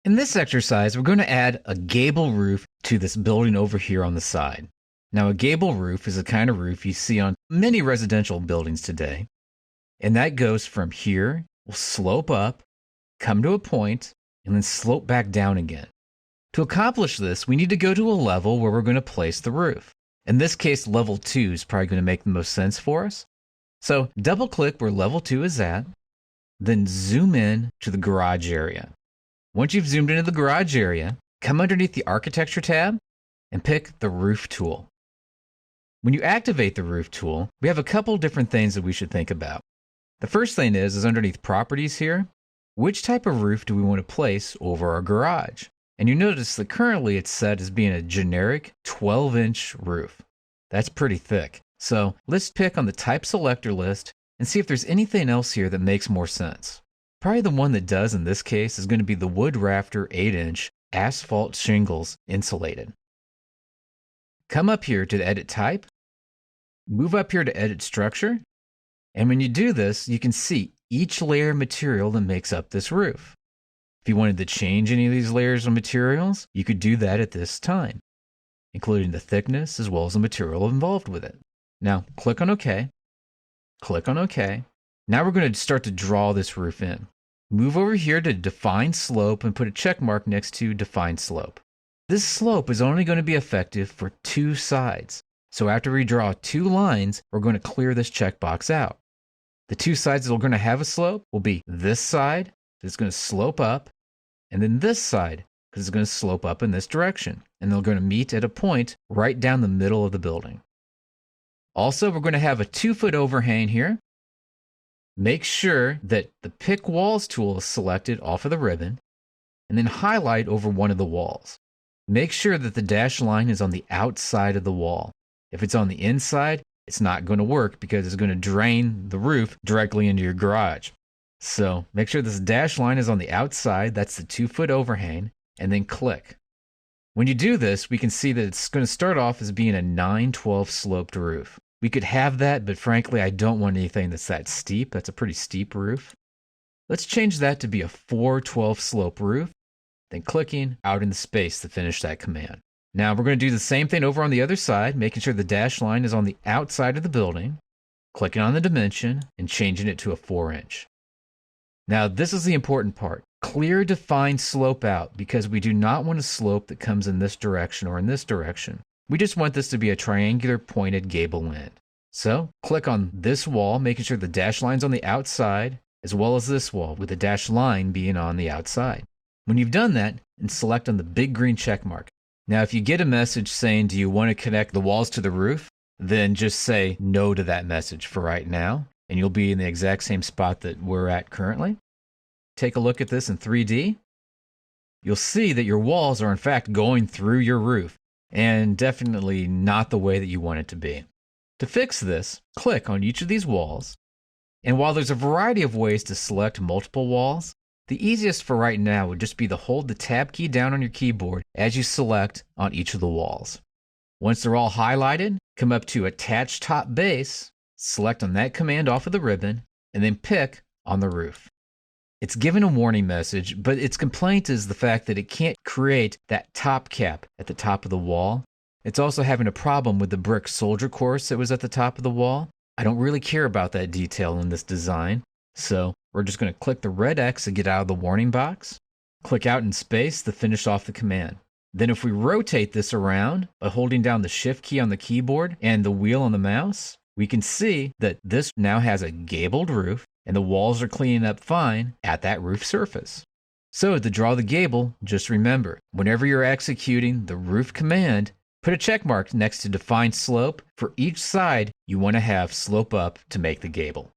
In this exercise, we're going to add a gable roof to this building over here on the side. Now, a gable roof is a kind of roof you see on many residential buildings today. And that goes from here, will slope up, come to a point, and then slope back down again. To accomplish this, we need to go to a level where we're going to place the roof. In this case, level 2 is probably going to make the most sense for us. So double click where level 2 is at, then zoom in to the garage area. Once you've zoomed into the garage area, come underneath the architecture tab and pick the roof tool. When you activate the roof tool, we have a couple different things that we should think about. The first thing is underneath properties here, which type of roof do we want to place over our garage? And you notice that currently it's set as being a generic 12-inch roof. That's pretty thick. So let's pick on the type selector list and see if there's anything else here that makes more sense. Probably the one that does in this case is going to be the wood rafter 8-inch asphalt shingles insulated. Come up here to the edit type, move up here to edit structure, and when you do this, you can see each layer of material that makes up this roof. If you wanted to change any of these layers of materials, you could do that at this time, including the thickness as well as the material involved with it. Now, click on OK. Click on OK. Now we're going to start to draw this roof in. Move over here to Define Slope and put a check mark next to Define Slope. This slope is only going to be effective for 2 sides. So after we draw 2 lines, we're going to clear this checkbox out. The 2 sides that are going to have a slope will be this side, that's going to slope up, and then this side, because it's going to slope up in this direction. And they're going to meet at a point right down the middle of the building. Also, we're going to have a 2-foot overhang here. Make sure that the Pick Walls tool is selected off of the ribbon, and then highlight over one of the walls. Make sure that the dashed line is on the outside of the wall. If it's on the inside, it's not going to work because it's going to drain the roof directly into your garage. So make sure this dashed line is on the outside, that's the 2-foot overhang, and then click. When you do this, we can see that it's going to start off as being a 9/12 sloped roof. We could have that, but frankly, I don't want anything that's that steep. That's a pretty steep roof. Let's change that to be a 4/12 slope roof, then clicking out in the space to finish that command. Now we're going to do the same thing over on the other side, making sure the dashed line is on the outside of the building, clicking on the dimension, and changing it to a 4-inch. Now this is the important part. Clear Define Slope out because we do not want a slope that comes in this direction or in this direction. We just want this to be a triangular pointed gable end. So click on this wall, making sure the dashed line's on the outside, as well as this wall with the dashed line being on the outside. When you've done that, and select on the big green check mark. Now if you get a message saying, do you want to connect the walls to the roof? Then just say no to that message for right now, and you'll be in the exact same spot that we're at currently. Take a look at this in 3D. You'll see that your walls are in fact going through your roof, and definitely not the way that you want it to be. To fix this, click on each of these walls, and while there's a variety of ways to select multiple walls, the easiest for right now would just be to hold the Tab key down on your keyboard as you select on each of the walls. Once they're all highlighted, come up to Attach Top Base, select on that command off of the ribbon, and then pick on the roof. It's given a warning message, but its complaint is the fact that it can't create that top cap at the top of the wall. It's also having a problem with the brick soldier course that was at the top of the wall. I don't really care about that detail in this design, so we're just going to click the red X to get out of the warning box, click out in space to finish off the command. Then if we rotate this around by holding down the Shift key on the keyboard and the wheel on the mouse, we can see that this now has a gabled roof, and the walls are cleaning up fine at that roof surface. So to draw the gable, just remember, whenever you're executing the roof command, put a check mark next to Define Slope for each side you want to have slope up to make the gable.